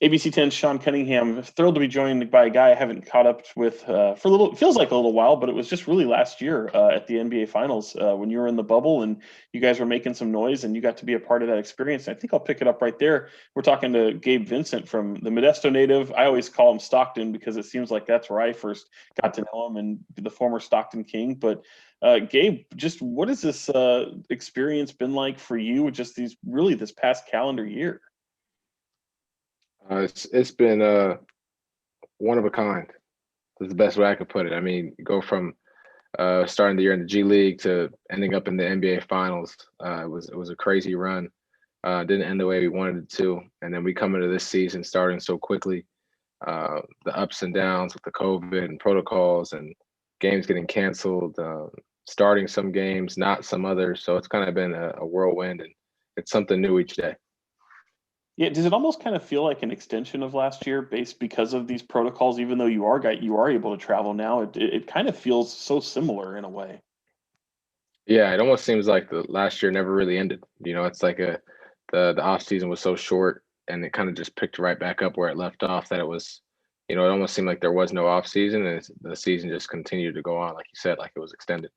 ABC 10's Sean Cunningham. Thrilled to be joined by a guy I haven't caught up with for a little. It feels like a little while, but it was just really last year at the NBA Finals when you were in the bubble and you guys were making some noise, and you got to be a part of that experience. And I think I'll pick it up right there. We're talking to Gabe Vincent from the Modesto native. I always call him Stockton because it seems like that's where I first got to know him, and the former Stockton King. But Gabe, just what has this experience been like for you? Just this past calendar year. It's been one of a kind. That's the best way I could put it. I mean, go from starting the year in the G League to ending up in the NBA Finals. It was a crazy run. Didn't end the way we wanted it to, and then we come into this season starting so quickly. The ups and downs with the COVID and protocols and games getting canceled, starting some games, not some others. So it's kind of been a whirlwind, and it's something new each day. Yeah, does it almost kind of feel like an extension of last year, based because of these protocols? Even though you are able to travel now, it kind of feels so similar in a way. Yeah, it almost seems like the last year never really ended. It's like the off season was so short, and it kind of just picked right back up where it left off. That it was, it almost seemed like there was no off season, and the season just continued to go on, like you said, like it was extended.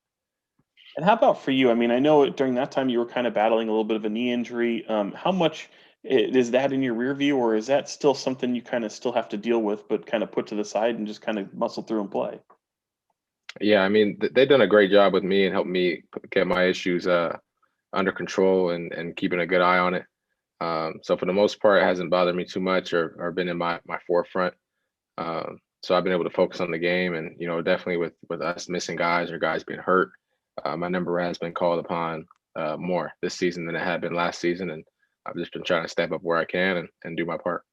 And how about for you? I mean, I know during that time you were kind of battling a little bit of a knee injury. How much is that in your rear view, or is that still something you kind of still have to deal with, but kind of put to the side and just kind of muscle through and play? Yeah, I mean, they've done a great job with me and helped me get my issues under control and keeping a good eye on it. So for the most part, it hasn't bothered me too much or been in my forefront. So I've been able to focus on the game, and definitely with us missing guys or guys being hurt, my number has been called upon more this season than it had been last season, and I've just been trying to step up where I can and do my part.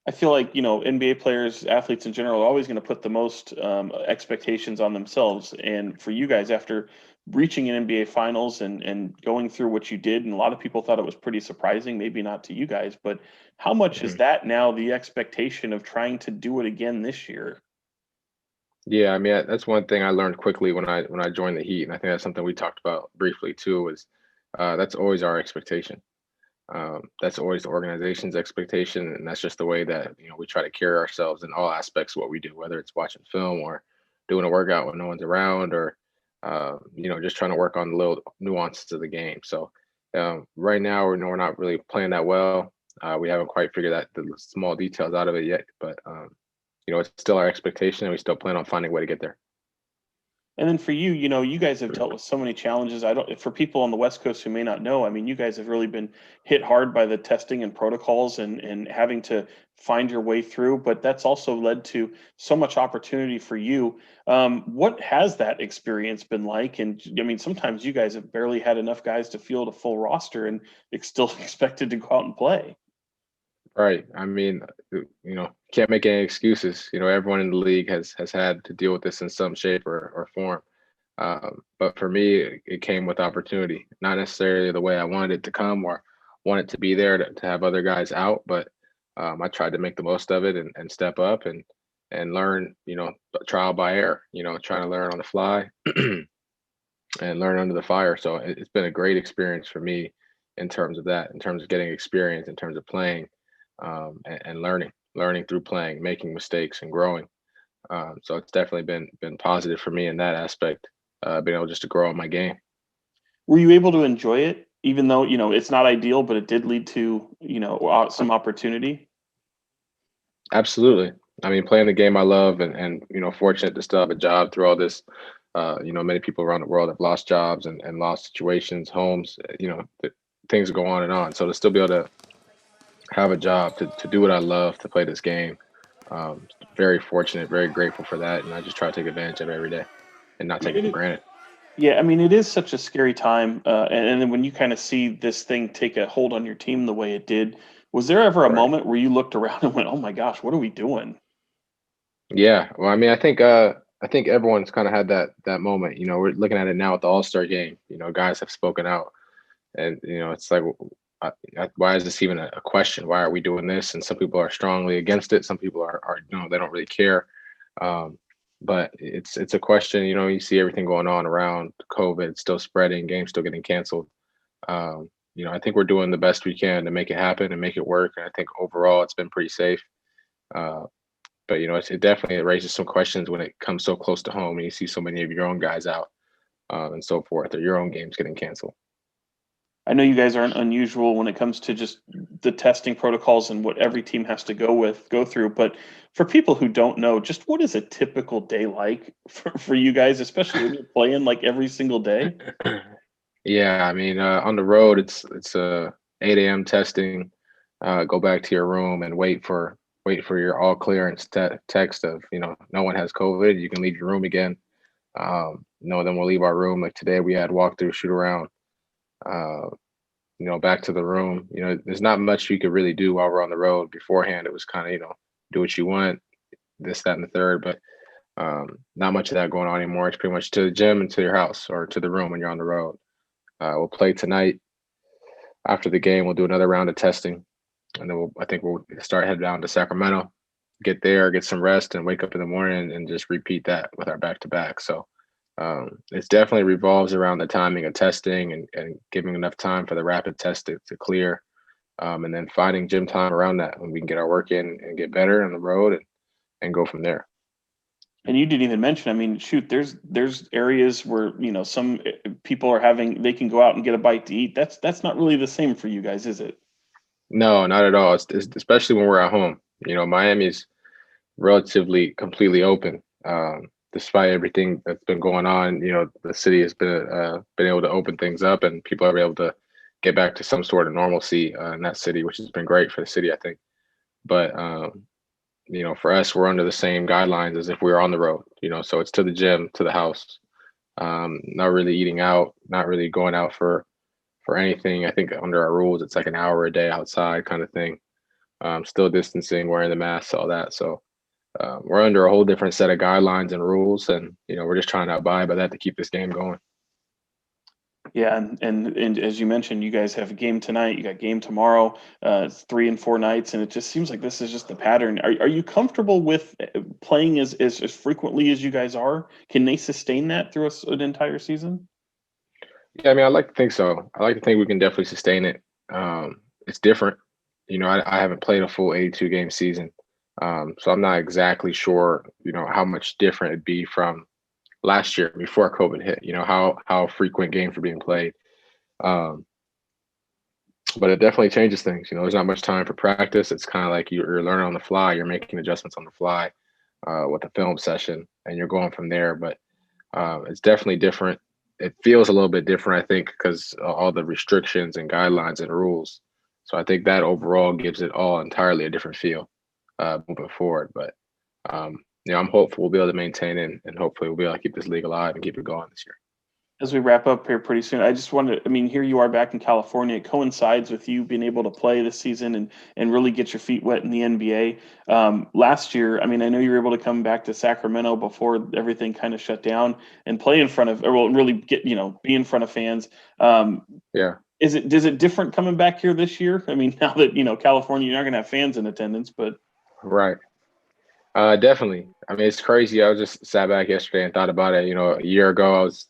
I feel like NBA players, athletes in general, are always going to put the most expectations on themselves. And for you guys, after reaching an NBA Finals and going through what you did, and a lot of people thought it was pretty surprising, maybe not to you guys, but how much is Mhm. that now the expectation of trying to do it again this year? Yeah, I mean that's one thing I learned quickly when I joined the Heat, and I think that's something we talked about briefly too. Is that's always our expectation. That's always the organization's expectation, and that's just the way that we try to carry ourselves in all aspects of what we do, whether it's watching film or doing a workout when no one's around, or just trying to work on the little nuances of the game. So right now, we're not really playing that well. We haven't quite figured out the small details out of it yet, but it's still our expectation, and we still plan on finding a way to get there. And then for you, you guys have dealt with so many challenges. I don't, for people on the West Coast who may not know, I mean, you guys have really been hit hard by the testing and protocols and having to find your way through. But that's also led to so much opportunity for you. What has that experience been like? And I mean, sometimes you guys have barely had enough guys to field a full roster and it's still expected to go out and play. Right. I mean, can't make any excuses. Everyone in the league has had to deal with this in some shape or form. But for me, it came with opportunity, not necessarily the way I wanted it to come or wanted to be there to have other guys out. But I tried to make the most of it and step up and learn, trial by error, trying to learn on the fly and learn under the fire. So it's been a great experience for me in terms of that, in terms of getting experience, in terms of playing and learning through playing, making mistakes and growing. So it's definitely been positive for me in that aspect, being able just to grow on my game. Were you able to enjoy it, even though, it's not ideal, but it did lead to, some opportunity? Absolutely. I mean, playing the game I love and fortunate to still have a job through all this. Many people around the world have lost jobs and lost situations, homes, things go on and on. So to still be able to have a job, to do what I love, to play this game, very fortunate, very grateful for that. And I just try to take advantage of it every day and not I mean, take it for granted. yeah, I mean, it is such a scary time, and then when you kind of see this thing take a hold on your team the way it did, was there ever a Right. moment where you looked around and went, "Oh my gosh, what are we doing?" Yeah. Well, I mean, I think everyone's kind of had that moment. We're looking at it now with the All-Star game. Guys have spoken out, and it's like, why is this even a question? Why are we doing this? And some people are strongly against it. Some people are they don't really care. Um, but it's a question. You see everything going on around COVID, still spreading, games still getting canceled. I think we're doing the best we can to make it happen and make it work. And I think overall it's been pretty safe. Uh, but it definitely raises some questions when it comes so close to home and you see so many of your own guys out and so forth, or your own games getting canceled. I know you guys aren't unusual when it comes to just the testing protocols and what every team has to go through. But for people who don't know, just what is a typical day like for you guys, especially when you're playing like every single day? Yeah, I mean, on the road, it's 8 a.m. testing. Go back to your room and wait for your all clearance text of no one has COVID. You can leave your room again. Then we'll leave our room. Like today, we had walkthrough, shoot around. Uh, back to the room. There's not much you could really do while we're on the road. Beforehand, it was kind of do what you want, this, that, and the third. But not much of that going on anymore. It's pretty much to the gym and to your house or to the room when you're on the road. We'll play tonight. After the game, we'll do another round of testing, and then I think we'll start head down to Sacramento, get there, get some rest, and wake up in the morning and just repeat that with our back to back. So it's definitely revolves around the timing of testing and giving enough time for the rapid test to clear, and then finding gym time around that when we can get our work in and get better on the road and go from there. And you didn't even mention, I mean, shoot, there's areas where, some people are they can go out and get a bite to eat. That's not really the same for you guys, is it? No, not at all. It's especially when we're at home. Miami's relatively completely open. Despite everything that's been going on, the city has been able to open things up, and people are able to get back to some sort of normalcy in that city, which has been great for the city, I think. But for us, we're under the same guidelines as if we were on the road. So it's to the gym, to the house. Not really eating out, not really going out for anything. I think under our rules, it's like an hour a day outside kind of thing. Still distancing, wearing the masks, all that. So we're under a whole different set of guidelines and rules, and we're just trying to abide by that to keep this game going. Yeah, and as you mentioned, you guys have a game tonight. You got game tomorrow. It's 3 and 4 nights, and it just seems like this is just the pattern. Are you comfortable with playing as frequently as you guys are? Can they sustain that through an entire season? Yeah, I mean, I like to think so. I like to think we can definitely sustain it. It's different. I haven't played a full 82 game season, so I'm not exactly sure. How much different it'd be from last year before COVID hit. How frequent games were being played. Um, but it definitely changes things. There's not much time for practice. It's kind of like you're learning on the fly. You're making adjustments on the fly with a film session, and you're going from there. But it's definitely different. It feels a little bit different, I think, because all the restrictions and guidelines and rules. So I think that overall gives it all entirely a different feel moving forward. But I'm hopeful we'll be able to maintain it, and hopefully we'll be able to keep this league alive and keep it going this year. As we wrap up here pretty soon, I just wanted, I mean, here you are back in California. It coincides with you being able to play this season and really get your feet wet in the NBA. Last year, I mean, I know you were able to come back to Sacramento before everything kind of shut down and play in front of, or well, really get, be in front of fans. Yeah. Is it different coming back here this year? I mean, now that, California, you're not going to have fans in attendance, but. Right. Definitely. I mean, it's crazy. I was just sat back yesterday and thought about it. A year ago, I was,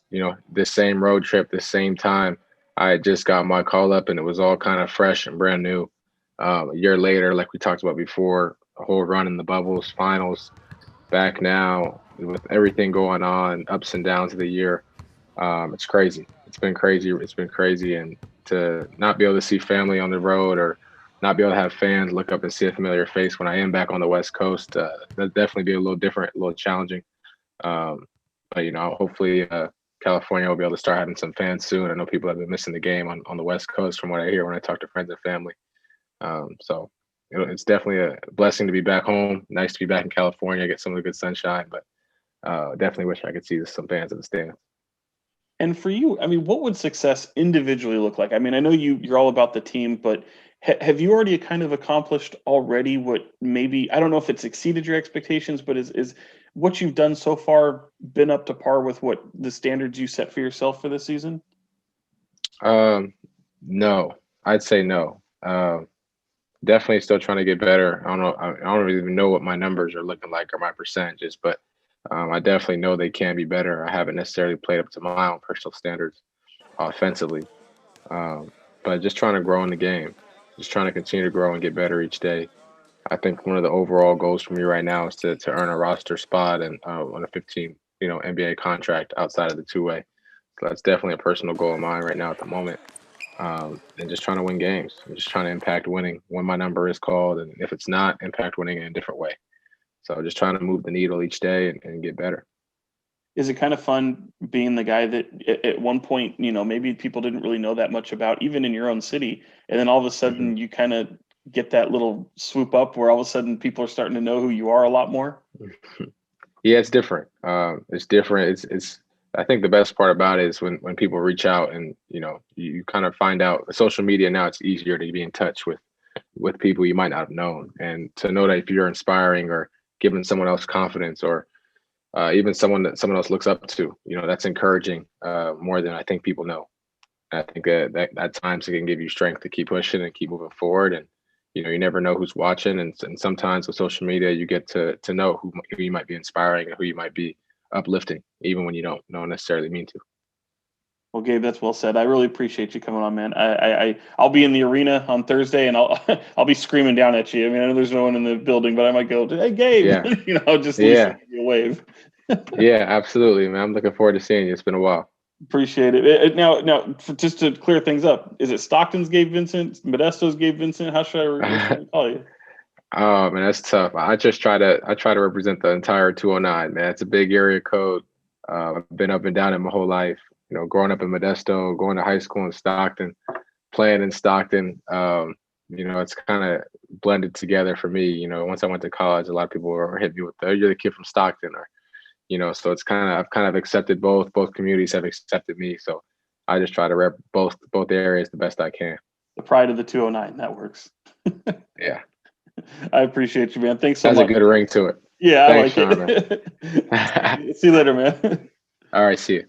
this same road trip, this same time, I had just got my call up and it was all kind of fresh and brand new. A year later, like we talked about before, a whole run in the bubbles, finals, back now with everything going on, ups and downs of the year. It's crazy. It's been crazy. It's been crazy. And to not be able to see family on the road or not be able to have fans look up and see a familiar face when I am back on the West Coast, that'd definitely be a little different, a little challenging. But hopefully California will be able to start having some fans soon. I know people have been missing the game on the West Coast from what I hear when I talk to friends and family. So it's definitely a blessing to be back home. Nice to be back in California, get some of the good sunshine, but definitely wish I could see some fans in the stands. And for you, I mean, what would success individually look like? I mean, I know you're all about the team, but have you already kind of accomplished already what maybe, I don't know if it's exceeded your expectations, but is what you've done so far been up to par with what the standards you set for yourself for this season? No, I'd say no. Definitely still trying to get better. I don't know. I don't even know what my numbers are looking like or my percentages, but I definitely know they can be better. I haven't necessarily played up to my own personal standards offensively. but just trying to grow in the game, just trying to continue to grow and get better each day. I think one of the overall goals for me right now is to earn a roster spot and on a 15 NBA contract outside of the two-way. So that's definitely a personal goal of mine right now at the moment. And just trying to win games. I'm just trying to impact winning when my number is called, and if it's not, impact winning in a different way. So just trying to move the needle each day and get better. Is it kind of fun being the guy that at one point, maybe people didn't really know that much about, even in your own city, and then all of a Mhm. sudden you kind of get that little swoop up where all of a sudden people are starting to know who you are a lot more? Yeah, it's different. It's different. It's. I think the best part about it is when people reach out and you kind of find out. Social media now, it's easier to be in touch with people you might not have known, and to know that if you're inspiring or giving someone else confidence or even someone that someone else looks up to, that's encouraging more than I think people know. I think that at times it can give you strength to keep pushing and keep moving forward. And you never know who's watching. And sometimes with social media, you get to know who you might be inspiring and who you might be uplifting, even when you don't necessarily mean to. Well, Gabe, that's well said. I really appreciate you coming on, man. I'll be in the arena on Thursday, and I'll I'll be screaming down at you. I mean, I know there's no one in the building, but I might go, "Hey, Gabe," Yeah, just at least yeah, give you a wave. yeah, absolutely, man. I'm looking forward to seeing you. It's been a while. Appreciate it. Now, just to clear things up, is it Stockton's Gabe Vincent, Modesto's Gabe Vincent? What should I call you? Oh man, that's tough. I try to represent the entire 209, man. It's a big area code. I've been up and down it my whole life. Growing up in Modesto, going to high school in Stockton, playing in Stockton. It's kind of blended together for me. Once I went to college, a lot of people were hitting me with the, "Oh, you're the kid from Stockton," or so it's I've kind of accepted both. Both communities have accepted me, so I just try to rep both areas the best I can. The pride of the 209. That works. Yeah, I appreciate you, man. Thanks so has a much. good ring to it. Yeah, I Thanks, like Sean, man. it. See you later, man. All right, see you.